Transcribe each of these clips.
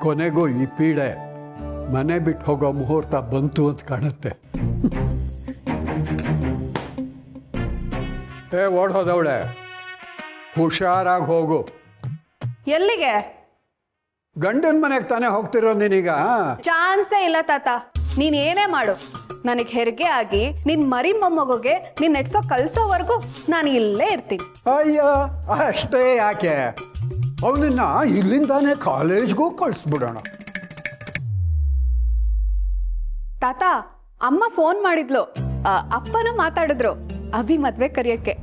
ಕೊನೆಗೂ ಈ ಪೀಡೆ ಮನೆ ಬಿಟ್ಟು ಹೋಗೋ ಮುಹೂರ್ತ ಬಂತು ಅಂತ ಕಾಣುತ್ತೆ. ಓಡೋದವಳೆ, ಹುಷಾರಾಗಿ ಹೋಗು. ಎಲ್ಲಿಗೆ? ಗಂಡನ ಮನೆಗೆ ತಾನೇ ಹೋಗ್ತಿರೋ ನೀನೀಗ? ಚಾನ್ಸೇ ಇಲ್ಲ ತಾತ. ನೀನ್ ಏನೇ ಮಾಡು, ನನಗೆ ಹೆರಿಗೆ ಆಗಿ ನಿನ್ ಮರಿ ಮೊಮ್ಮಗುಗೆ ನೀನ್ ನೆಟ್ಸೋ ಕಲ್ಸೋವರೆಗೂ ನಾನು ಇಲ್ಲೇ ಇರ್ತೀನಿ. ಅಯ್ಯ, ಅಷ್ಟೇ ಯಾಕೆ, ಅವನನ್ನ ಇಲ್ಲಿಂದಾನೇ ಕಾಲೇಜ್ಗೂ ಕಳಿಸ್ಬಿಡೋಣ. ತಾತ, ಅಮ್ಮ ಫೋನ್ ಮಾಡಿದ್ಲು, ಅಪ್ಪನೂ ಮಾತಾಡಿದ್ರು ಅಭಿ ಮದ್ವೆ ಕರಿಯಕ್ಕೆ.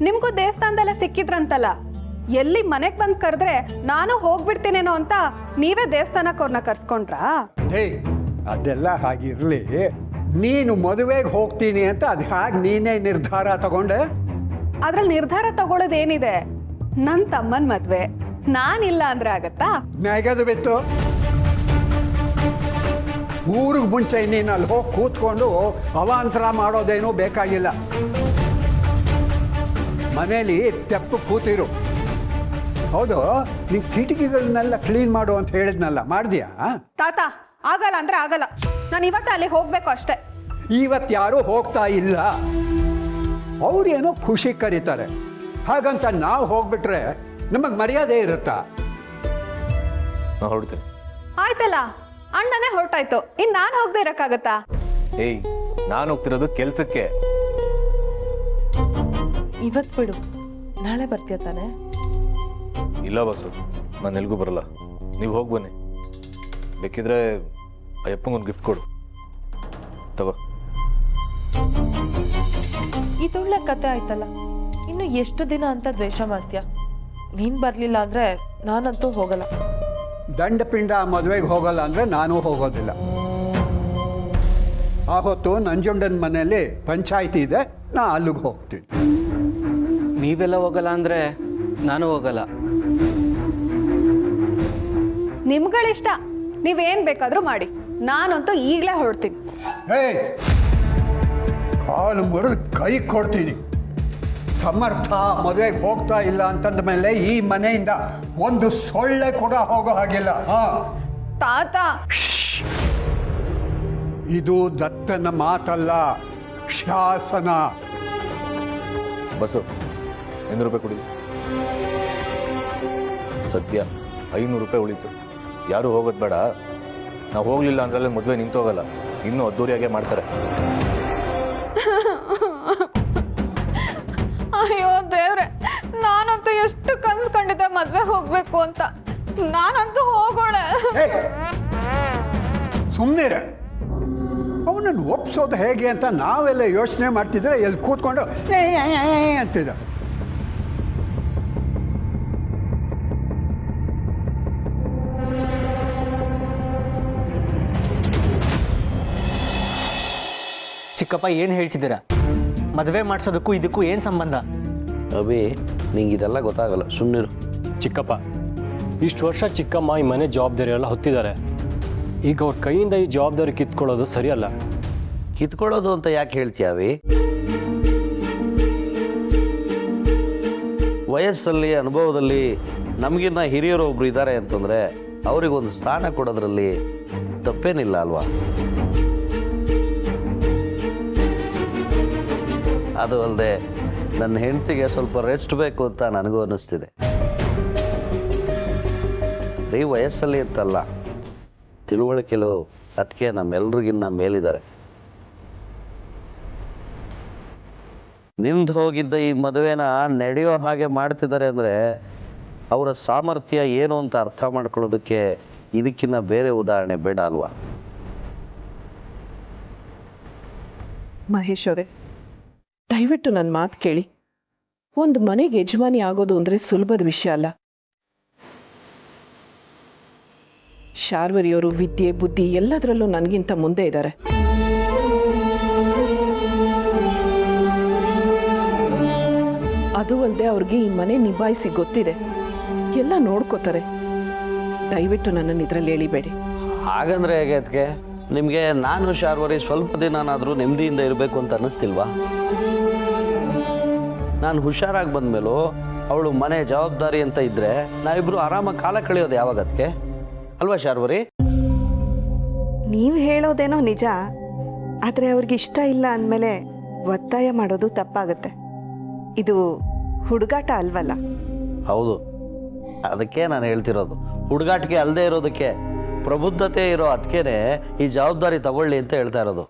ನಿಮ್ಗೂ ದೇವಸ್ಥಾನದಲ್ಲ ಸಿಕ್ಕಿದ್ರಂತಲ್ಲ, ಎಲ್ಲಿ ಮನೆಗ್ ಬಂದ್ ಕರೆದ್ರೆ ನಾನು ಹೋಗ್ಬಿಡ್ತೀನೇನೋ ಅಂತ ನೀವೇ ದೇವಸ್ಥಾನಕ್ಕೆ ಅವ್ರನ್ನ ಕರ್ಸ್ಕೊಂಡ್ರಾ? ಹೇ, ಅದೆಲ್ಲ ಹಾಗಿರ್ಲಿ, ನೀನು ಮದುವೆಗೆ ಹೋಗ್ತೀನಿ ಅಂತ ಅದು ಹಾಗೆ ನೀನೇ ನಿರ್ಧಾರ ತಗೊಂಡೆ? ಅದ್ರಲ್ಲಿ ನಿರ್ಧಾರ ತಗೊಳ್ಳೋದೇನಿದೆ? ನನ್ ತಮ್ಮನ್ ಮದ್ವೆ, ನಾನಿಲ್ಲ ಅಂದ್ರೆ ಆಗತ್ತಾ? ನೆಗೆದು ಬಿತ್ತು. ಊರಿಗೆ ಮುಂಚೆ ನೀನು ಅಲ್ಲಿ ಹೋಗಿ ಕೂತ್ಕೊಂಡು ಅವಾಂತರ ಮಾಡೋದೇನೂ ಬೇಕಾಗಿಲ್ಲ. ಮನೇಲಿ ತೆಪ್ಪು ಕೂತಿರು. ಹೌದು, ನೀನು ಕಿಟಕಿಗಳನ್ನೆಲ್ಲ ಕ್ಲೀನ್ ಮಾಡು ಅಂತ ಹೇಳಿದ್ನಲ್ಲ, ಮಾಡಿದ್ಯಾ? ತಾತ, ಆಗಲ್ಲ ಅಂದ್ರೆ ಆಗಲ್ಲ. ನಾನು ಇವತ್ತು ಅಲ್ಲಿ ಹೋಗ್ಬೇಕು ಅಷ್ಟೇ. ಇವತ್ತು ಯಾರೂ ಹೋಗ್ತಾ ಇಲ್ಲ. ಅವ್ರೇನೋ ಖುಷಿ ಕರೀತಾರೆ, ಹಾಗಂತ ನಾವು ಹೋಗ್ಬಿಟ್ರೆ ನಮಗೆ ಮರ್ಯಾದೆ ಇರುತ್ತಾ? ಹೊರಡ್ತೀನಿ. ಆಯ್ತಲ್ಲ, ಅಣ್ಣನೇ ಹೊರಟಾಯ್ತು, ಇನ್ ನಾನು ಹೋಗದೆ ಇರಕ್ಕಾಗತ್ತಾ? ಏಯ್, ನಾನು ಹೋಗ್ತಿರೋದು ಕೆಲ್ಸಕ್ಕೆ. ಇವತ್ತು ಬಿಡು, ನಾಳೆ ಬರ್ತೀಯ ತಾನೆ? ಇಲ್ಲ ಬಸ್ಸು, ನಾನು ಎಲ್ಗೂ ಬರಲ್ಲ. ನೀವು ಹೋಗಿ ಬನ್ನಿ. ಬೇಕಿದ್ರೆ ಅಯ್ಯಪ್ಪಂಗೊಂದು ಗಿಫ್ಟ್ ಕೊಡು, ತಗೋ. ಇದೊಳ್ಳೆ ಕತೆ ಆಯ್ತಲ್ಲ. ಇನ್ನು ಎಷ್ಟು ದಿನ ಅಂತ ದ್ವೇಷ ಮಾಡ್ತೀಯ? ನೀನ್ ಬರ್ಲಿಲ್ಲ ಅಂದ್ರೆ ನಾನಂತೂ ಹೋಗಲ್ಲ. ದಂಡಪಿಂಡ ಮದುವೆಗೆ ಹೋಗಲ್ಲ ಅಂದರೆ ನಾನೂ ಹೋಗೋದಿಲ್ಲ. ಆ ಹೊತ್ತು ನಂಜುಂಡನ ಮನೆಯಲ್ಲಿ ಪಂಚಾಯಿತಿ ಇದೆ, ನಾ ಅಲ್ಲಿಗೆ ಹೋಗ್ತೀನಿ. ನೀವೆಲ್ಲ ಹೋಗಲ್ಲ ಅಂದರೆ ನಾನು ಹೋಗಲ್ಲ. ನಿಮ್ಗಳಿಷ್ಟ, ನೀವೇನ್ ಬೇಕಾದ್ರೂ ಮಾಡಿ, ನಾನಂತೂ ಈಗಲೇ ಹೊರಡ್ತೀನಿ. ಹೇ, ಕಾಲು ಮುರಿದು ಕೈ ಕೊಡ್ತೀನಿ. ಸಮರ್ಥ ಮದುವೆಗೆ ಹೋಗ್ತಾ ಇಲ್ಲ ಅಂತಂದ ಮೇಲೆ ಈ ಮನೆಯಿಂದ ಒಂದು ಸೊಳ್ಳೆ ಕೂಡ ಹೋಗೋ ಹಾಗಿಲ್ಲ. ತಾತ, ಇದು ದತ್ತನ ಮಾತಲ್ಲ, ಶಾಸನ. ಬಸ್ಸು, 500 ರೂಪಾಯಿ ಕೊಡಿ. ಸದ್ಯ 500 ರೂಪಾಯಿ ಉಳೀತು. ಯಾರೂ ಹೋಗೋದು ಬೇಡ. ನಾವು ಹೋಗಲಿಲ್ಲ ಅಂದ್ರಲ್ಲೇ ಮದುವೆ ನಿಂತೋಗಲ್ಲ, ಇನ್ನೂ ಅದ್ದೂರಿಯಾಗೆ ಮಾಡ್ತಾರೆ. ಅಯ್ಯೋ ದೇವ್ರೆ, ನಾನಂತೂ ಎಷ್ಟು ಕನ್ಸ್ಕೊಂಡಿದ್ದೆ ಮದ್ವೆ ಹೋಗ್ಬೇಕು ಅಂತ. ನಾನಂತೂ ಹೋಗೋಳೆ. ಸುಮ್ಮನೆ ಅವನನ್ನು ಒಪ್ಸೋದು ಹೇಗೆ ಅಂತ ನಾವೆಲ್ಲ ಯೋಚನೆ ಮಾಡ್ತಿದ್ರೆ ಎಲ್ಲಿ ಕೂತ್ಕೊಂಡು ಅಂತಿದ್ದ. ಚಿಕ್ಕಪ್ಪ ಏನು ಹೇಳ್ತಿದ್ದೀರಾ? ಮದುವೆ ಮಾಡಿಸೋದಕ್ಕೂ ಇದಕ್ಕೂ ಏನು ಸಂಬಂಧ? ಅಭಿ, ನಿಂಗೆ ಇದೆಲ್ಲ ಗೊತ್ತಾಗಲ್ಲ, ಸುಮ್ಮನಿರು. ಚಿಕ್ಕಪ್ಪ, ಇಷ್ಟು ವರ್ಷ ಚಿಕ್ಕಮ್ಮ ಈ ಮನೆ ಜವಾಬ್ದಾರಿ ಎಲ್ಲ ಹೊತ್ತಿದ್ದಾರೆ. ಈಗ ಅವ್ರ ಕೈಯಿಂದ ಈ ಜವಾಬ್ದಾರಿ ಕಿತ್ಕೊಳ್ಳೋದು ಸರಿಯಲ್ಲ. ಕಿತ್ಕೊಳ್ಳೋದು ಅಂತ ಯಾಕೆ ಹೇಳ್ತೀಯ ಅಭಿ? ವಯಸ್ಸಲ್ಲಿ, ಅನುಭವದಲ್ಲಿ ನಮಗಿನ್ನ ಹಿರಿಯರು ಒಬ್ರು ಇದ್ದಾರೆ ಅಂತಂದರೆ ಅವರಿಗೊಂದು ಸ್ಥಾನ ಕೊಡೋದ್ರಲ್ಲಿ ತಪ್ಪೇನಿಲ್ಲ ಅಲ್ವಾ? ಅದು ಅಲ್ಲದೆ ನನ್ನ ಹೆಂಡತಿಗೆ ಸ್ವಲ್ಪ ರೆಸ್ಟ್ ಬೇಕು ಅಂತ ನನಗೂ ಅನ್ನಿಸ್ತಿದೆ. ಬರೀ ವಯಸ್ಸಲ್ಲಿ ಅಂತಲ್ಲ, ತಿಳುವಳಿಕೆಲು ಅದಕ್ಕೆ ನಮ್ಮೆಲ್ರಿಗಿನ್ನ ಮೇಲಿದ್ದಾರೆ. ನಿಂದು ಹೋಗಿದ್ದ ಈ ಮದುವೆನ ನಡೆಯೋ ಹಾಗೆ ಮಾಡ್ತಿದ್ದಾರೆ ಅಂದರೆ ಅವರ ಸಾಮರ್ಥ್ಯ ಏನು ಅಂತ ಅರ್ಥ ಮಾಡ್ಕೊಳ್ಳೋದಕ್ಕೆ ಇದಕ್ಕಿಂತ ಬೇರೆ ಉದಾಹರಣೆ ಬೇಡ ಅಲ್ವಾ? ಮಹೇಶ್ ಅವರೇ, ದಯವಿಟ್ಟು ನನ್ನ ಮಾತು ಕೇಳಿ. ಒಂದು ಮನೆಗೆ ಯಜಮಾನಿ ಆಗೋದು ಅಂದರೆ ಸುಲಭದ ವಿಷಯ ಅಲ್ಲ. ಶಾರ್ವರಿಯವರು ವಿದ್ಯೆ, ಬುದ್ಧಿ ಎಲ್ಲದರಲ್ಲೂ ನನಗಿಂತ ಮುಂದೆ ಇದ್ದಾರೆ. ಅದು ಅಲ್ಲದೆ ಅವ್ರಿಗೆ ಈ ಮನೆ ನಿಭಾಯಿಸಿ ಗೊತ್ತಿದೆ, ಎಲ್ಲ ನೋಡ್ಕೋತಾರೆ. ದಯವಿಟ್ಟು ನನ್ನನ್ನು ಇದರಲ್ಲಿ ಎಳಿಬೇಡಿ. ಹಾಗಂದ್ರೆ ಹೇಗೆ ಅದಕ್ಕೆ? ನಿಮಗೆ ನಾನು ಶಾರ್ವರಿ ಸ್ವಲ್ಪ ದಿನನಾದರೂ ನೆಮ್ಮದಿಯಿಂದ ಇರಬೇಕು ಅಂತ ಅನ್ನಿಸ್ತಿಲ್ವಾ? ನಾನು ಹುಷಾರಾಗಿ ಬಂದಮೇಲೂ ಅವಳು ಮನೆ ಜವಾಬ್ದಾರಿ ಅಂತ ಇದ್ದರೆ ನಾವಿಬ್ಬರು ಆರಾಮಾಗಿ ಕಾಲ ಕಳೆಯೋದು ಯಾವಾಗ ಅದಕ್ಕೆ ಅಲ್ವಾ ಶಾರ್ವರಿ? ನೀವು ಹೇಳೋದೇನೋ ನಿಜ, ಆದರೆ ಅವ್ರಿಗೆ ಇಷ್ಟ ಇಲ್ಲ ಅಂದಮೇಲೆ ಒತ್ತಾಯ ಮಾಡೋದು ತಪ್ಪಾಗುತ್ತೆ. ಇದು ಹುಡುಗಾಟ ಅಲ್ವಲ್ಲ. ಹೌದು, ಅದಕ್ಕೆ ನಾನು ಹೇಳ್ತಿರೋದು. ಹುಡುಗಾಟಿಕೆ ಅಲ್ಲದೆ ಇರೋದಕ್ಕೆ, ಪ್ರಬುದ್ಧತೆ ಇರೋ ಅದಕ್ಕೇನೆ ಈ ಜವಾಬ್ದಾರಿ ತಗೊಳ್ಳಿ ಅಂತ ಹೇಳ್ತಾ ಇರೋದು.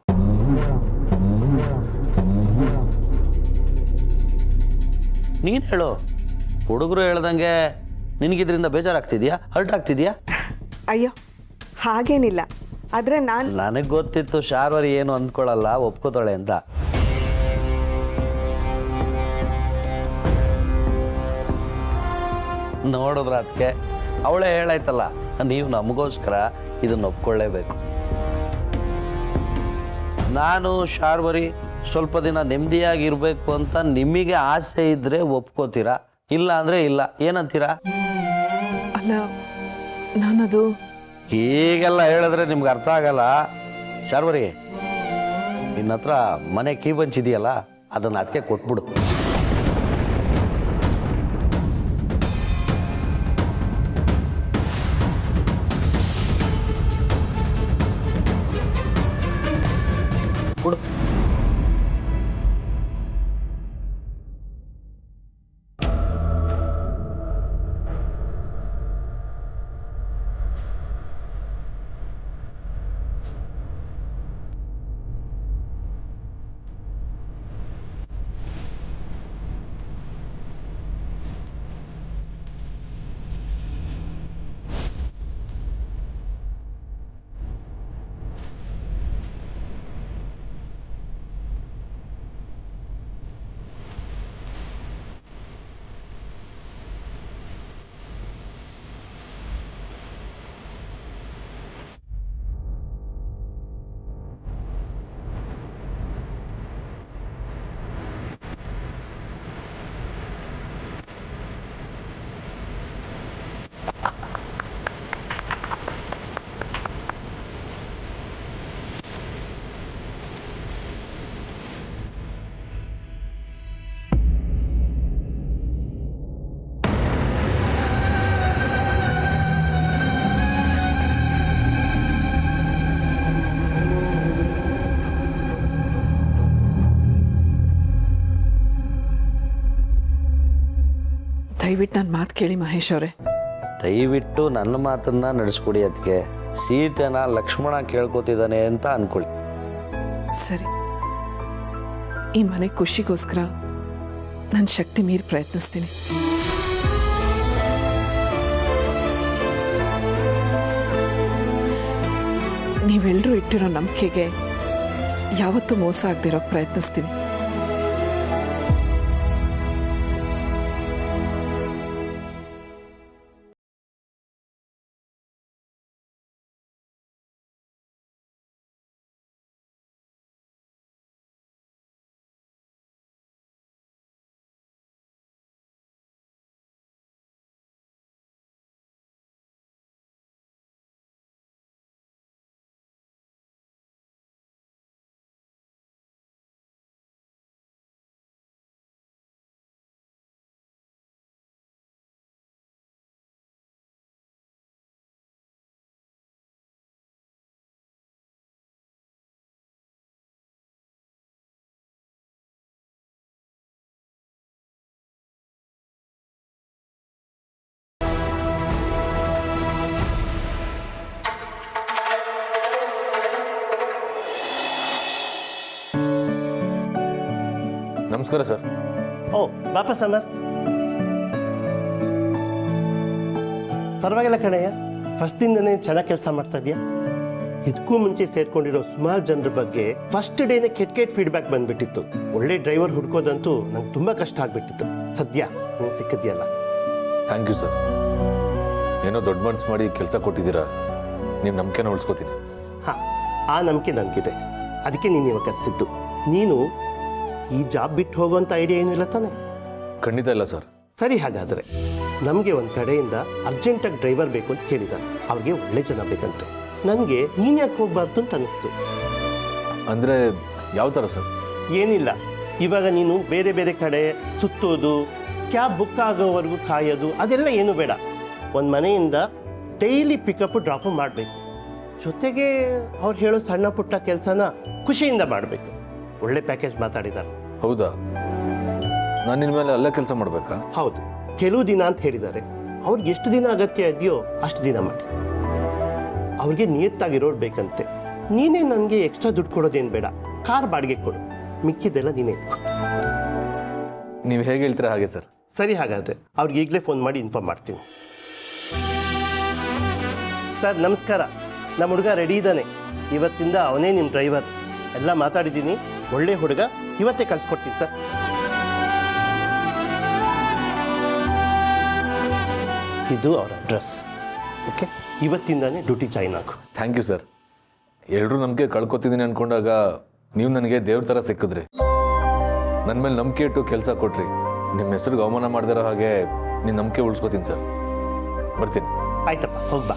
ನೀನು ಹೇಳು, ಹುಡುಗರು ಹೇಳ್ದಂಗೆ ನಿನಗಿದ್ರಿಂದ ಬೇಜಾರಾಗ್ತಿದ್ಯಾ, ಹರ್ಟ್ ಆಗ್ತಿದ್ಯಾ? ಅಯ್ಯೋ ಹಾಗೇನಿಲ್ಲ, ಆದರೆ ನನಗೆ ಗೊತ್ತಿತ್ತು ಶಾರ್ವರಿ ಏನು ಅಂದ್ಕೊಳ್ಳಲ್ಲ, ಒಪ್ಕೋತಾಳೆ ಅಂತ. ನೋಡಿದ್ರ ಅದಕ್ಕೆ ಅವಳೇ ಹೇಳಾಯ್ತಲ್ಲ, ನೀವು ನಮಗೋಸ್ಕರ ಇದನ್ನು ಒಪ್ಕೊಳ್ಳೇಬೇಕು. ನಾನು ಶಾರ್ವರಿ ಸ್ವಲ್ಪ ದಿನ ನೆಮ್ಮದಿಯಾಗಿರ್ಬೇಕು ಅಂತ ನಿಮಗೆ ಆಸೆ ಇದ್ದರೆ ಒಪ್ಕೋತೀರಾ, ಇಲ್ಲ ಅಂದರೆ ಇಲ್ಲ. ಏನಂತೀರಾ? ಅಲ್ಲ, ನಾನದು ಹೀಗೆಲ್ಲ ಹೇಳಿದ್ರೆ ನಿಮ್ಗೆ ಅರ್ಥ ಆಗಲ್ಲ. ಶಾರ್ವರಿ, ನಿನ್ನ ಹತ್ರ ಮನೆ ಕೀ ಬಂಚಿದೆಯಲ್ಲ, ಅದನ್ನು ಅದಕ್ಕೆ ಕೊಟ್ಬಿಡು. ಕೊಡು. ದಯವಿಟ್ಟು ನನ್ನ ಮಾತು ಕೇಳಿ ಮಹೇಶ್ ಅವರೇ. ದಯವಿಟ್ಟು ನನ್ನ ಮಾತನ್ನ ನಡೆಸ್ಕೊಡಿ. ಅದಕ್ಕೆ ಸೀತೆನ ಲಕ್ಷ್ಮಣ ಕೇಳ್ಕೊತಿದ್ದಾನೆ ಅಂತ ಅನ್ಕೊಳ್ಳಿ. ಸರಿ, ಈ ಮನೆ ಖುಷಿಗೋಸ್ಕರ ನನ್ನ ಶಕ್ತಿ ಮೀರಿ ಪ್ರಯತ್ನಿಸ್ತೀನಿ. ನೀವೆಲ್ಲರೂ ಇಟ್ಟಿರೋ ನಂಬಿಕೆಗೆ ಯಾವತ್ತೂ ಮೋಸ ಆಗದಿರೋಕ್ಕೆ ಪ್ರಯತ್ನಿಸ್ತೀನಿ. ನಮಸ್ಕಾರ ಸರ್. ಓ ಬಾಪ ಸಮರ್, ಪರವಾಗಿಲ್ಲ ಕಣಯ್ಯ, ಫಸ್ಟ್ ದಿನನೇ ಚೆನ್ನಾಗಿ ಕೆಲಸ ಮಾಡ್ತಾ ಇದೆಯಾ. ಇದಕ್ಕೂ ಮುಂಚೆ ಸೇರ್ಕೊಂಡಿರೋ ಸುಮಾರು ಜನರ ಬಗ್ಗೆ ಫಸ್ಟ್ ಡೇನೇ ಕೆಟ್ಟ ಫೀಡ್ಬ್ಯಾಕ್ ಬಂದ್ಬಿಟ್ಟಿತ್ತು. ಒಳ್ಳೆ ಡ್ರೈವರ್ ಹುಡ್ಕೋದಂತೂ ನಂಗೆ ತುಂಬ ಕಷ್ಟ ಆಗ್ಬಿಟ್ಟಿತ್ತು. ಸದ್ಯ ನೀನು ಸಿಕ್ಕಿದ್ಯಲ್ಲ, ಥ್ಯಾಂಕ್ ಯು ಸರ್. ಏನೋ ದೊಡ್ಡ ಮನ್ಸು ಮಾಡಿ ಕೆಲಸ ಕೊಟ್ಟಿದ್ದೀರಾ, ನಿಮ್ಮ ನಂಬಿಕೆನ ಉಳಿಸ್ಕೋತೀನಿ. ಹಾಂ, ಆ ನಂಬಿಕೆ ನನಗಿದೆ. ಅದಕ್ಕೆ ನೀನು ಇವಾಗ ಕರೆಸಿದ್ದು. ನೀನು ಈ ಜಾಬ್ ಬಿಟ್ಟು ಹೋಗುವಂಥ ಐಡಿಯಾ ಏನೂ ಇಲ್ಲ ತಾನೆ? ಖಂಡಿತ ಇಲ್ಲ ಸರ್. ಸರಿ, ಹಾಗಾದರೆ ನಮಗೆ ಒಂದು ಕಡೆಯಿಂದ ಅರ್ಜೆಂಟಾಗಿ ಡ್ರೈವರ್ ಬೇಕು ಅಂತ ಕೇಳಿದ್ದಾರೆ. ಅವ್ರಿಗೆ ಒಳ್ಳೆ ಜನ ಬೇಕಂತೆ. ನನಗೆ ನೀನು ಯಾಕೆ ಹೋಗ್ಬಾರ್ದು ಅಂತ ಅನ್ನಿಸ್ತು. ಅಂದರೆ ಯಾವ ಥರ ಸರ್? ಏನಿಲ್ಲ, ಇವಾಗ ನೀನು ಬೇರೆ ಬೇರೆ ಕಡೆ ಸುತ್ತೋದು, ಕ್ಯಾಬ್ ಬುಕ್ ಆಗೋವರೆಗೂ ಕಾಯೋದು ಅದೆಲ್ಲ ಏನು ಬೇಡ. ಒಂದು ಮನೆಯಿಂದ ಡೈಲಿ ಪಿಕಪ್ ಡ್ರಾಪು ಮಾಡಬೇಕು. ಜೊತೆಗೆ ಅವ್ರು ಹೇಳೋ ಸಣ್ಣ ಪುಟ್ಟ ಕೆಲಸನ ಖುಷಿಯಿಂದ ಮಾಡಬೇಕು. ಒಳ್ಳೆ ಪ್ಯಾಕೇಜ್ ಮಾತಾಡಿದ್ದಾರೆ. ಹೌದಾ? ನಾನು ನಿನ್ನ ಮೇಲೆ ಅಲ್ಲೇ ಕೆಲಸ ಮಾಡಬೇಕಾ? ಹೌದು, ಕೆಲವು ದಿನ ಅಂತ ಹೇಳಿದ್ದಾರೆ. ಅವ್ರಿಗೆ ಎಷ್ಟು ದಿನ ಅಗತ್ಯ ಇದೆಯೋ ಅಷ್ಟು ದಿನ ಮಾಡಿ. ಅವ್ರಿಗೆ ನಿಯತ್ತಾಗಿರೋರು ಬೇಕಂತೆ. ನೀನೇ ನನಗೆ ಎಕ್ಸ್ಟ್ರಾ ದುಡ್ಡು ಕೊಡೋದೇನು ಬೇಡ, ಕಾರ್ ಬಾಡಿಗೆ ಕೊಡು, ಮಿಕ್ಕಿದ್ದೆಲ್ಲ ನೀನೇ. ನೀವು ಹೇಗೆ ಹೇಳ್ತೀರಾ ಹಾಗೆ ಸರ್. ಸರಿ, ಹಾಗಾದರೆ ಅವ್ರಿಗೆ ಈಗಲೇ ಫೋನ್ ಮಾಡಿ ಇನ್ಫಾರ್ಮ್ ಮಾಡ್ತೀನಿ. ಸರ್ ನಮಸ್ಕಾರ, ನಮ್ಮ ಹುಡುಗ ರೆಡಿ ಇದ್ದಾನೆ. ಇವತ್ತಿಂದ ಅವನೇ ನಿಮ್ಮ ಡ್ರೈವರ್. ಎಲ್ಲ ಮಾತಾಡಿದ್ದೀನಿ. ಒಳ್ಳೆ ಹುಡುಗ, ಇವತ್ತೇ ಕಳ್ಸಿಕೊಡ್ತೀನಿ ಸರ್. ಇದು ಅವರ ಅಡ್ರೆಸ್. ಓಕೆ, ಇವತ್ತಿಂದಾನೇ ಡ್ಯೂಟಿ ಜಾಯ್ನ್ ಆಗು. Thank you sir. ಎಲ್ಲರೂ ನಂಬಿಕೆ ಕಳ್ಕೊತಿದ್ದೀನಿ ಅಂದ್ಕೊಂಡಾಗ ನೀವು ನನಗೆ ದೇವ್ರ ಥರ ಸಿಕ್ಕಿದ್ರಿ. ನನ್ನ ಮೇಲೆ ನಂಬಿಕೆ ಇಟ್ಟು ಕೆಲಸ ಕೊಟ್ರಿ. ನಿಮ್ಮ ಹೆಸರಿಗೆ ಅವಮಾನ ಮಾಡ್ದಿರೋ ಹಾಗೆ ನೀನು ನಂಬಿಕೆ ಉಳಿಸ್ಕೋತೀನಿ ಸರ್. ಬರ್ತೀನಿ. ಆಯ್ತಪ್ಪ, ಹೋಗ್ಬಾ.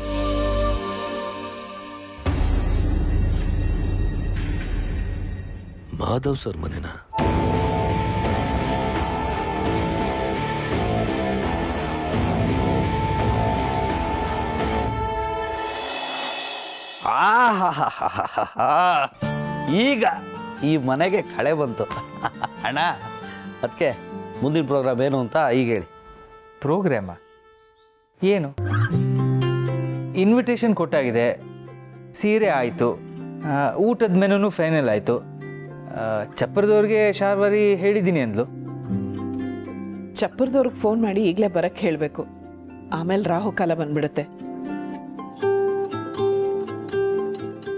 ಮಾಧವ್ ಸರ್ ಮನೆನಾ? ಈಗ ಈ ಮನೆಗೆ ಕಳೆ ಬಂತು ಅಣ್ಣ. ಅದಕ್ಕೆ ಮುಂದಿನ ಪ್ರೋಗ್ರಾಮ್ ಏನು ಅಂತ ಈಗ ಹೇಳಿ. ಪ್ರೋಗ್ರಾಮ ಏನು? ಇನ್ವಿಟೇಷನ್ ಕೊಟ್ಟಾಗಿದೆ, ಸೀರೆ ಆಯಿತು, ಊಟದ ಮೆನುನು ಫೈನಲ್ ಆಯಿತು. ಚಪ್ಪರದವ್ರಿಗೆ ಶಾರ್ವರಿ ಹೇಳಿದ್ದೀನಿ ಅಂದ್ಲು. ಚಪ್ಪರದವ್ರಿಗೆ ಫೋನ್ ಮಾಡಿ ಈಗಲೇ ಬರಕ್ಕೆ ಹೇಳಬೇಕು. ಆಮೇಲೆ ರಾಹುಕಾಲ ಬಂದ್ಬಿಡುತ್ತೆ.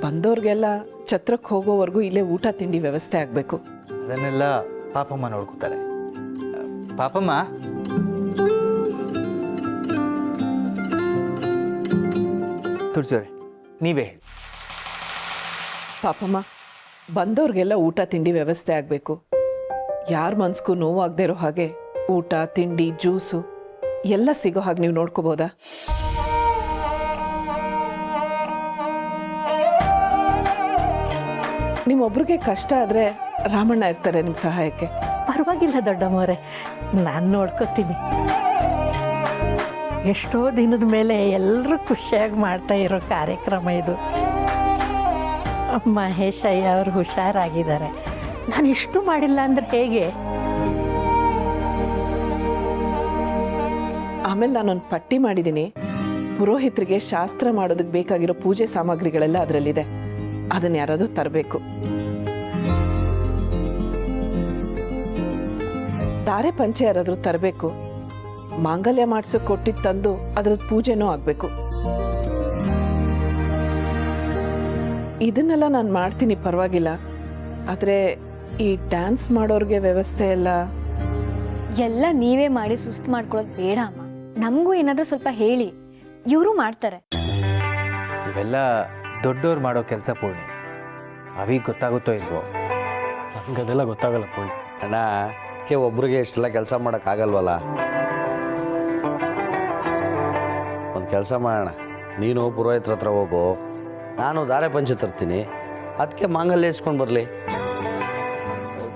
ಬಂದವ್ರಿಗೆಲ್ಲ ಛತ್ರಕ್ಕೆ ಹೋಗೋವರೆಗೂ ಇಲ್ಲೇ ಊಟ ತಿಂಡಿ ವ್ಯವಸ್ಥೆ ಆಗಬೇಕು. ಅದನ್ನೆಲ್ಲ ಪಾಪಮ್ಮ ನೋಡ್ಕೋತಾರೆ. ಪಾಪಮ್ಮ, ತುಳಸಿಯವ್ರೆ ನೀವೇ ಹೇಳಿ. ಪಾಪಮ್ಮ, ಬಂದವ್ರಿಗೆಲ್ಲ ಊಟ ತಿಂಡಿ ವ್ಯವಸ್ಥೆ ಆಗಬೇಕು. ಯಾರ ಮನ್ಸಿಗೂ ನೋವಾಗದೇ ಇರೋ ಹಾಗೆ ಊಟ ತಿಂಡಿ ಜ್ಯೂಸು ಎಲ್ಲ ಸಿಗೋ ಹಾಗೆ ನೀವು ನೋಡ್ಕೋಬೋದಾ? ನಿಮ್ಮೊಬ್ರಿಗೆ ಕಷ್ಟ ಆದರೆ ರಾಮಣ್ಣ ಇರ್ತಾರೆ ನಿಮ್ಮ ಸಹಾಯಕ್ಕೆ. ಪರವಾಗಿಲ್ಲ ದೊಡ್ಡಮ್ಮವ್ರೆ, ನಾನು ನೋಡ್ಕೋತೀನಿ. ಎಷ್ಟೋ ದಿನದ ಮೇಲೆ ಎಲ್ಲರೂ ಖುಷಿಯಾಗಿ ಮಾಡ್ತಾ ಇರೋ ಕಾರ್ಯಕ್ರಮ ಇದು. ಮಹೇಶ್ ಅಯ್ಯ ಅವರು ಹುಷಾರಾಗಿದ್ದಾರೆ. ನಾನು ಇಷ್ಟು ಮಾಡಿಲ್ಲ ಅಂದ್ರೆ ಹೇಗೆ? ಆಮೇಲೆ ನಾನೊಂದು ಪಟ್ಟಿ ಮಾಡಿದ್ದೀನಿ. ಪುರೋಹಿತರಿಗೆ ಶಾಸ್ತ್ರ ಮಾಡೋದಕ್ಕೆ ಬೇಕಾಗಿರೋ ಪೂಜೆ ಸಾಮಗ್ರಿಗಳೆಲ್ಲ ಅದರಲ್ಲಿದೆ. ಅದನ್ನ ಯಾರಾದರೂ ತರಬೇಕು. ತಾರೆ ಪಂಚೆ ಯಾರಾದರೂ ತರಬೇಕು. ಮಾಂಗಲ್ಯ ಮಾಡಿಸೋಕೆ ಕೊಟ್ಟಿದ್ದು ತಂದು ಅದ್ರದ್ದು ಪೂಜೆನೂ ಆಗಬೇಕು. ಇದನ್ನೆಲ್ಲ ನಾನು ಮಾಡ್ತೀನಿ, ಪರವಾಗಿಲ್ಲ. ಆದರೆ ಈ ಡ್ಯಾನ್ಸ್ ಮಾಡೋರಿಗೆ ವ್ಯವಸ್ಥೆ ಎಲ್ಲ ನೀವೇ ಮಾಡಿ ಸುಸ್ತು ಮಾಡ್ಕೊಳ್ಳೋದು ಬೇಡ ಅಮ್ಮ. ನಮಗೂ ಏನಾದರೂ ಸ್ವಲ್ಪ ಹೇಳಿ, ಇವರು ಮಾಡ್ತಾರೆ. ಇವೆಲ್ಲ ದೊಡ್ಡವ್ರು ಮಾಡೋ ಕೆಲಸ ಪೂರ್ಣಿ. ಅವಿಗೆ ಗೊತ್ತಾಗುತ್ತೋ ಇಲ್ವೋ? ನನಗದೆಲ್ಲ ಗೊತ್ತಾಗಲ್ಲ ಪೂರ್ಣಿ. ಅಣ್ಣ, ಅದಕ್ಕೆ ಒಬ್ರಿಗೆ ಇಷ್ಟೆಲ್ಲ ಕೆಲಸ ಮಾಡೋಕ್ಕಾಗಲ್ವಲ್ಲ. ಒಂದು ಕೆಲಸ ಮಾಡೋಣ, ನೀನು ಪುರೋಹಿತರ ಹತ್ರ ಹೋಗು, ನಾನು ದಾರೆ ಪಂಚೆ ತರ್ತೀನಿ. ಅದಕ್ಕೆ ಮಾಂಗಲ್ಯ ಇಸ್ಕೊಂಡು ಬರಲಿ.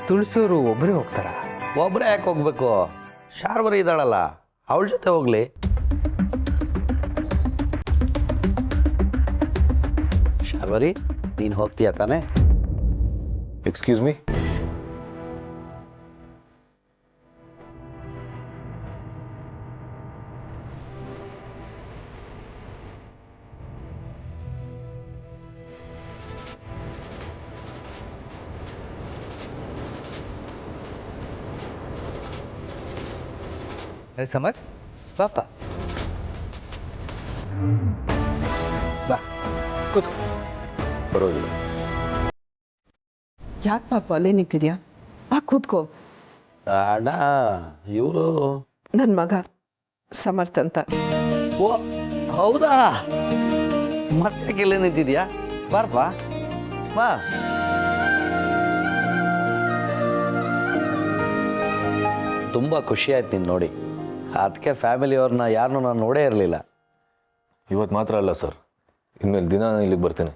ತುಳಸಿಯವರು ಒಬ್ಬರೇ ಹೋಗ್ತಾರ? ಒಬ್ಬರೇ ಯಾಕೆ ಹೋಗ್ಬೇಕು? ಶಾರ್ವರಿ ಇದ್ದಾಳಲ್ಲ, ಅವಳ ಜೊತೆ ಹೋಗ್ಲಿ. ಶಾರ್ವರಿ, ನೀನು ಹೋಗ್ತೀಯ ತಾನೆ? Excuse me. ಸಮರ್, ಪಾಪ ಬಾ ಕೂತ್ಕೋ. ಬರೋದಿಲ್ಲ. ಯಾಕೆ ಪಾಪ ಅಲ್ಲೇ ನಿಂತಿದ್ಯಾ? ಬಾ ಕೂತ್ಕೋ. ಅಣ್ಣ, ಇವರು ನನ್ನ ಮಗ ಸಮರ್ಥ ಅಂತ. ಓ ಹೌದಾ? ಮತ್ತೆ ಕೆಲೆ ನಿಂತಿದ್ಯಾ? ಬಾರಪ್ಪ ಬಾ. ತುಂಬ ಖುಷಿ ಆಯ್ತು ನೀನು ನೋಡಿ. ಅದಕ್ಕೆ ಫ್ಯಾಮಿಲಿಯವ್ರನ್ನ ಯಾರನ್ನೂ ನಾನು ನೋಡೇ ಇರಲಿಲ್ಲ. ಇವತ್ತು ಮಾತ್ರ ಅಲ್ಲ ಸರ್, ಇನ್ಮೇಲೆ ದಿನ ಇಲ್ಲಿಗೆ ಬರ್ತೀನಿ.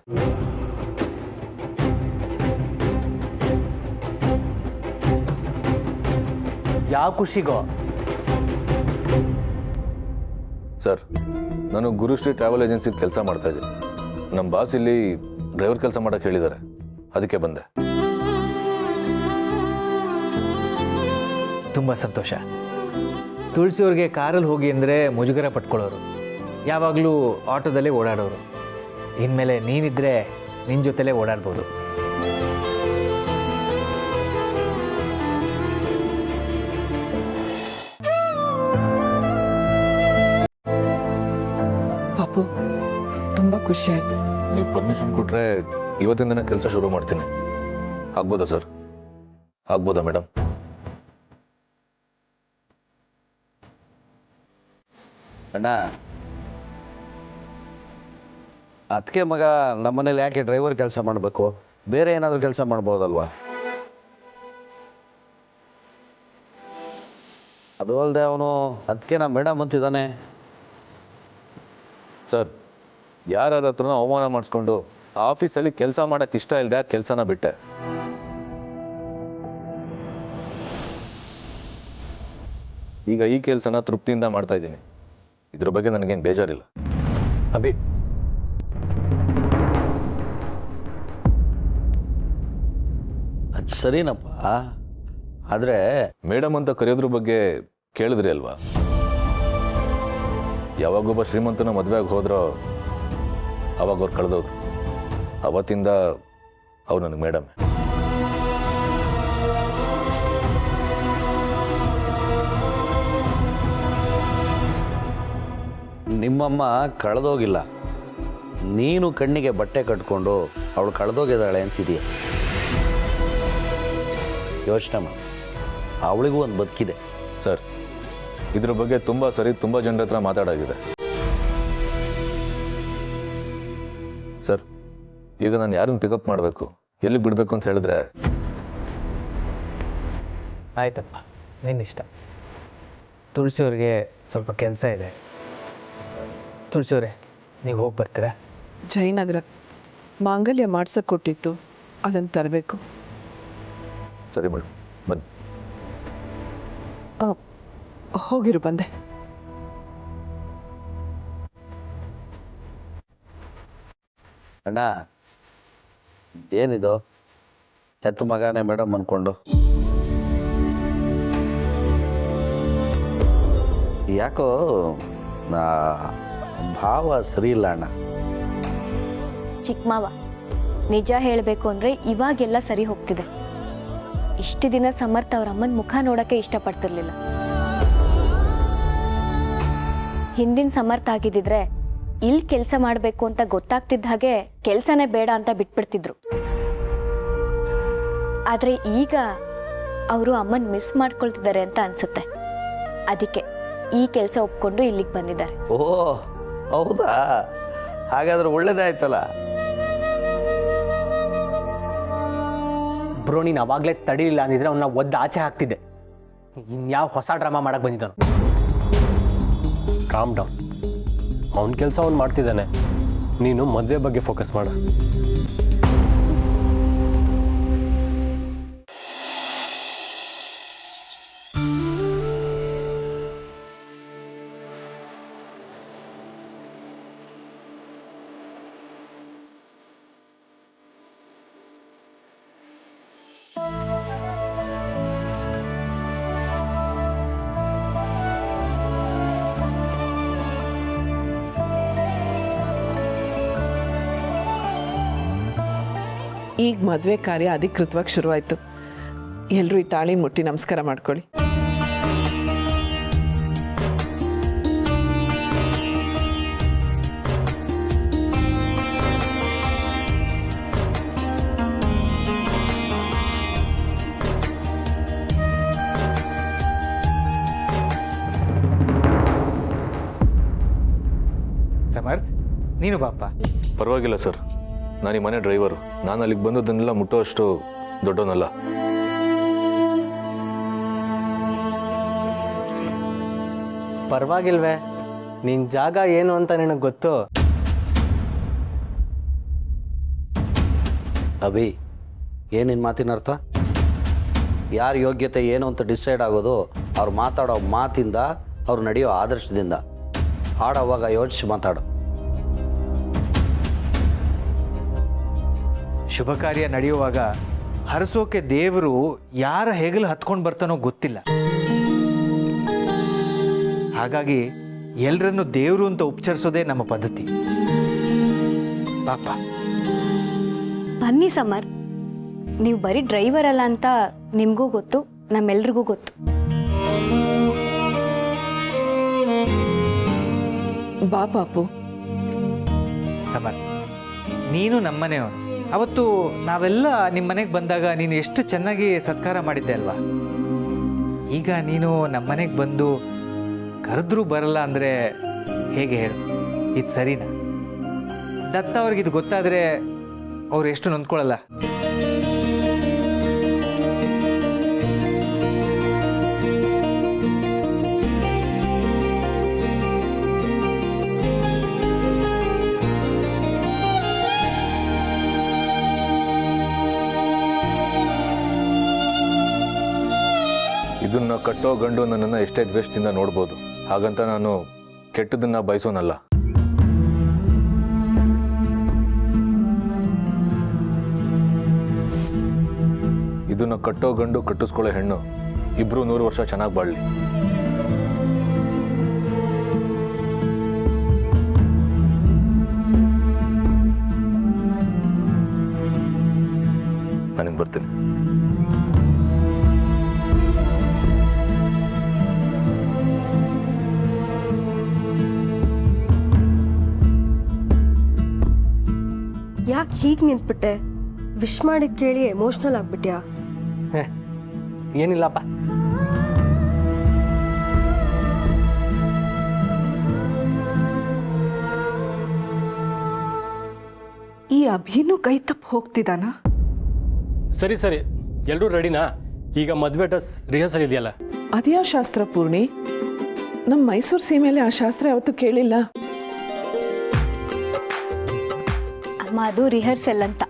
ಯಾವ ಖುಷಿಗೋ ಸರ್, ನಾನು ಗುರುಶ್ರೀ ಟ್ರಾವೆಲ್ ಏಜೆನ್ಸಿಲಿ ಕೆಲಸ ಮಾಡ್ತಾ ಇದ್ದೀನಿ. ನಮ್ಮ ಬಾಸ್ ಇಲ್ಲಿ ಡ್ರೈವರ್ ಕೆಲಸ ಮಾಡೋಕ್ಕೆ ಹೇಳಿದ್ದಾರೆ, ಅದಕ್ಕೆ ಬಂದೆ. ತುಂಬ ಸಂತೋಷ. ತುಳಸಿಯವ್ರಿಗೆ ಕಾರಲ್ಲಿ ಹೋಗಿ ಅಂದರೆ ಮುಜುಗರ ಪಟ್ಕೊಳ್ಳೋರು, ಯಾವಾಗಲೂ ಆಟೋದಲ್ಲೇ ಓಡಾಡೋರು. ಇನ್ಮೇಲೆ ನೀನಿದ್ರೆ ನಿನ್ನ ಜೊತೆಲೇ ಓಡಾಡ್ಬೋದು. ಪಾಪು ತುಂಬ ಖುಷಿ ಆಯ್ತು. ನೀವು ಪರ್ಮಿಷನ್ ಕೊಟ್ಟರೆ ಇವತ್ತಿಂದನೇ ಕೆಲಸ ಶುರು ಮಾಡ್ತೀನಿ. ಆಗ್ಬೋದಾ ಸರ್? ಆಗ್ಬೋದಾ ಮೇಡಮ್? ಅಣ್ಣ, ಅದಕ್ಕೆ ಮಗ ನಮ್ಮನೇಲಿ ಯಾಕೆ ಡ್ರೈವರ್ ಕೆಲಸ ಮಾಡಬೇಕು? ಬೇರೆ ಏನಾದರೂ ಕೆಲಸ ಮಾಡ್ಬೋದಲ್ವಾ? ಅದು ಅಲ್ಲದೆ ಅವನು ಅದಕ್ಕೆ ನಾ ಮೇಡಮ್ ಅಂತಿದ್ದಾನೆ. ಸರ್, ಯಾರ ಹತ್ರನೂ ಅವಮಾನ ಮಾಡಿಸ್ಕೊಂಡು ಆಫೀಸಲ್ಲಿ ಕೆಲಸ ಮಾಡೋಕ್ಕೆ ಇಷ್ಟ ಇಲ್ಲದೆ ಆ ಕೆಲಸನ ಬಿಟ್ಟೆ. ಈಗ ಈ ಕೆಲಸನ ತೃಪ್ತಿಯಿಂದ ಮಾಡ್ತಾ ಇದ್ದೀನಿ. ಇದ್ರ ಬಗ್ಗೆ ನನಗೇನು ಬೇಜಾರಿಲ್ಲ. ಅಭಿ, ಅದು ಸರಿನಪ್ಪ, ಆದರೆ ಮೇಡಮ್ ಅಂತ ಕರೆಯೋದ್ರ ಬಗ್ಗೆ ಕೇಳಿದ್ರಿ ಅಲ್ವಾ? ಯಾವಾಗೊಬ್ಬ ಶ್ರೀಮಂತನ ಮದುವೆಯಾಗಿ ಹೋದ್ರೋ ಅವಾಗ ಅವ್ರು ಕಳೆದೋದ್ರು. ಅವತ್ತಿಂದ ಅವ್ರು ನನಗೆ ಮೇಡಮ್. ನಿಮ್ಮಮ್ಮ ಕಳೆದೋಗಿಲ್ಲ, ನೀನು ಕಣ್ಣಿಗೆ ಬಟ್ಟೆ ಕಟ್ಕೊಂಡು ಅವಳು ಕಳೆದೋಗಿದ್ದಾಳೆ ಅಂತಿದೀಯ. ಯೋಚನೆ ಮಾಡಿ, ಅವಳಿಗೂ ಒಂದು ಬದುಕಿದೆ. ಸರ್, ಇದ್ರ ಬಗ್ಗೆ ತುಂಬ ಸರಿ ತುಂಬ ಜನರ ಹತ್ರ ಮಾತಾಡಾಗಿದೆ. ಸರ್, ಈಗ ನಾನು ಯಾರನ್ನು ಪಿಕಪ್ ಮಾಡಬೇಕು, ಎಲ್ಲಿ ಬಿಡಬೇಕು ಅಂತ ಹೇಳಿದ್ರೆ? ಆಯ್ತಪ್ಪ, ನಿನ್ನಿಷ್ಟ. ತುಳಸಿಯವ್ರಿಗೆ ಸ್ವಲ್ಪ ಕೆಲಸ ಇದೆ. ತುಳಸಿಯವ್ರೆ, ನೀವು ಹೋಗಿ ಬರ್ತೀರಾ? ಜಯನಗರ ಮಾಂಗಲ್ಯ ಮಾಡ್ಸಕ್ಕೆ ಕೊಟ್ಟಿತ್ತು, ಅದನ್ನು ತರಬೇಕು. ಸರಿ ಮೇಡಮ್, ಬನ್ನಿ. ಹೋಗಿರು, ಬಂದೆ. ಅಣ್ಣ, ಏನಿದು ಹೆತ್ತು ಮಗನೇ ಮೇಡಮ್ ಅಂದ್ಕೊಂಡು? ಯಾಕೋ ಭಾವ ಸರಿ ಇಲ್ಲ ಅಣ್ಣ. ಚಿಕ್ಕ ಮಾವ, ನಿಜ ಹೇಳಬೇಕು ಅಂದರೆ ಇವಾಗೆಲ್ಲ ಸರಿ ಹೋಗ್ತಿದೆ. ಇಷ್ಟು ದಿನ ಸಮರ್ಥ ಅವ್ರ ಅಮ್ಮನ ಮುಖ ನೋಡೋಕ್ಕೆ ಇಷ್ಟಪಡ್ತಿರ್ಲಿಲ್ಲ. ಹಿಂದಿನ ಸಮರ್ಥ ಆಗಿದ್ದಿದ್ರೆ ಇಲ್ಲಿ ಕೆಲಸ ಮಾಡಬೇಕು ಅಂತ ಗೊತ್ತಾಗ್ತಿದ್ದ ಹಾಗೆ ಕೆಲಸನೇ ಬೇಡ ಅಂತ ಬಿಟ್ಬಿಡ್ತಿದ್ರು. ಆದರೆ ಈಗ ಅವರು ಅಮ್ಮನ ಮಿಸ್ ಮಾಡ್ಕೊಳ್ತಿದ್ದಾರೆ ಅಂತ ಅನ್ಸುತ್ತೆ. ಅದಕ್ಕೆ ಈ ಕೆಲಸ ಒಪ್ಕೊಂಡು ಇಲ್ಲಿಗೆ ಬಂದಿದ್ದಾರೆ. ಓ ಹೌದಾ? ಹಾಗಾದ್ರೆ ಒಳ್ಳೇದಾಯ್ತಲ್ಲ. ಬ್ರೋ, ನೀನು ಅವಾಗಲೇ ತಡೀಲಿಲ್ಲ ಅಂದಿದ್ರೆ ಅವನ್ನ ಒದ್ದು ಆಚೆ ಹಾಕ್ತಿದ್ದೆ. ಇನ್ಯಾವ ಹೊಸ ಡ್ರಾಮಾ ಮಾಡಕ್ಕೆ ಬಂದಿದ್ದಾನು? Calm down. ಅವನ ಕೆಲಸ ಅವ್ನು ಮಾಡ್ತಿದ್ದಾನೆ, ನೀನು ಮದುವೆ ಬಗ್ಗೆ ಫೋಕಸ್ ಮಾಡು. ಈಗ ಮದುವೆ ಕಾರ್ಯ ಅಧಿಕೃತವಾಗಿ ಶುರುವಾಯಿತು. ಎಲ್ಲರೂ ಈ ತಾಳಿ ಮುಟ್ಟಿ ನಮಸ್ಕಾರ ಮಾಡ್ಕೊಳ್ಳಿ. ಸಮರ್ಥ್, ನೀನು ಬಾಪ್ಪ. ಪರವಾಗಿಲ್ಲ ಸರ್, ನಾನು ಈ ಮನೆ ಡ್ರೈವರು. ನಾನು ಅಲ್ಲಿಗೆ ಬಂದದ್ದನ್ನೆಲ್ಲ ಮುಟ್ಟುವಷ್ಟು ದೊಡ್ಡವನಲ್ಲ. ಪರವಾಗಿಲ್ವೇ? ನಿನ್ನ ಜಾಗ ಏನು ಅಂತ ನಿನಗೆ ಗೊತ್ತು. ಅಭಿ, ಏನಿನ್ ಮಾತಿನ ಅರ್ಥ? ಯಾರ ಯೋಗ್ಯತೆ ಏನು ಅಂತ ಡಿಸೈಡ್ ಆಗೋದು ಅವ್ರು ಮಾತಾಡೋ ಮಾತಿಂದ, ಅವ್ರು ನಡೆಯೋ ಆದರ್ಶದಿಂದ. ಹಾಡೋವಾಗ ಯೋಚಿಸಿ ಮಾತಾಡು. ಶುಭ ಕಾರ್ಯ ನಡೆಯುವಾಗ ಹರಸೋಕೆ ದೇವರು ಯಾರ ಹೆಗಲು ಹತ್ಕೊಂಡು ಬರ್ತಾನೋ ಗೊತ್ತಿಲ್ಲ. ಹಾಗಾಗಿ ಎಲ್ಲರನ್ನು ದೇವರು ಅಂತ ಉಪಚರಿಸೋದೇ ನಮ್ಮ ಪದ್ಧತಿ. ಪಾಪ ಬನ್ನಿ ಸಮರ್, ನೀವು ಬರೀ ಡ್ರೈವರ್ ಅಲ್ಲ ಅಂತ ನಿಮಗೂ ಗೊತ್ತು, ನಮ್ಮೆಲ್ರಿಗೂ ಗೊತ್ತು. ಬಾ ಪಾಪು. ಸಮರ್, ನೀನು ನಮ್ಮನೆಯವನು. ಅವತ್ತು ನಾವೆಲ್ಲ ನಿಮ್ಮ ಮನೆಗೆ ಬಂದಾಗ ನೀನು ಎಷ್ಟು ಚೆನ್ನಾಗಿ ಸತ್ಕಾರ ಮಾಡಿದ್ದೆ ಅಲ್ವಾ? ಈಗ ನೀನು ನಮ್ಮ ಮನೆಗೆ ಬಂದು ಕರೆದ್ರೂ ಬರಲ್ಲ ಅಂದರೆ ಹೇಗೆ ಹೇಳು? ಇದು ಸರಿನಾ? ದತ್ತ ಅವ್ರಿಗೆ ಇದು ಗೊತ್ತಾದರೆ ಅವ್ರು ಎಷ್ಟು ನೊಂದ್ಕೊಳ್ಳಲ್ಲ. ಇದನ್ನ ಕಟ್ಟೋ ಗಂಡು ನನ್ನನ್ನು ಎಷ್ಟೇ ದ್ವೇಷದಿಂದ ನೋಡ್ಬೋದು, ಹಾಗಂತ ನಾನು ಕೆಟ್ಟದನ್ನ ಬಯಸೋನಲ್ಲ. ಇದನ್ನ ಕಟ್ಟೋ ಗಂಡು ಕಟ್ಟಿಸ್ಕೊಳ್ಳೋ ಹೆಣ್ಣು ಇಬ್ರು 100 ವರ್ಷ ಚೆನ್ನಾಗಿ ಬಾಳ್ಲಿ. ನಾನಿನ್ ಬರ್ತೀನಿ. ಯಾಕೆ ಹೀಗೆ ನಿಂತ್ಬಿಟ್ಟೆ? ವಿಶ್ ಮಾಡಿದ್ ಕೇಳಿ ಎಮೋಷ್ನಲ್ ಆಗ್ಬಿಟ್ಯಾ? ಏನಿಲ್ಲಪ್ಪ. ಈ ಅಭಿನೂ ಕೈ ತಪ್ಪು ಹೋಗ್ತಿದ್ದಾನ? ಸರಿ ಸರಿ, ಎಲ್ಲರೂ ರೆಡಿನಾ? ಈಗ ಮದುವೆ ಡ್ರೆಸ್ ರಿಹರ್ಸಲ್ ಇದೆಯಲ್ಲ. ಅದ್ಯಾ ಶಾಸ್ತ್ರ ಪೂರ್ಣಿ? ನಮ್ಮ ಮೈಸೂರು ಸೀಮೆಯಲ್ಲಿ ಆ ಶಾಸ್ತ್ರ ಯಾವತ್ತೂ ಕೇಳಿಲ್ಲ. ಅಮ್ಮ, ಅದು ರಿಹರ್ಸಲ್ ಅಂತ.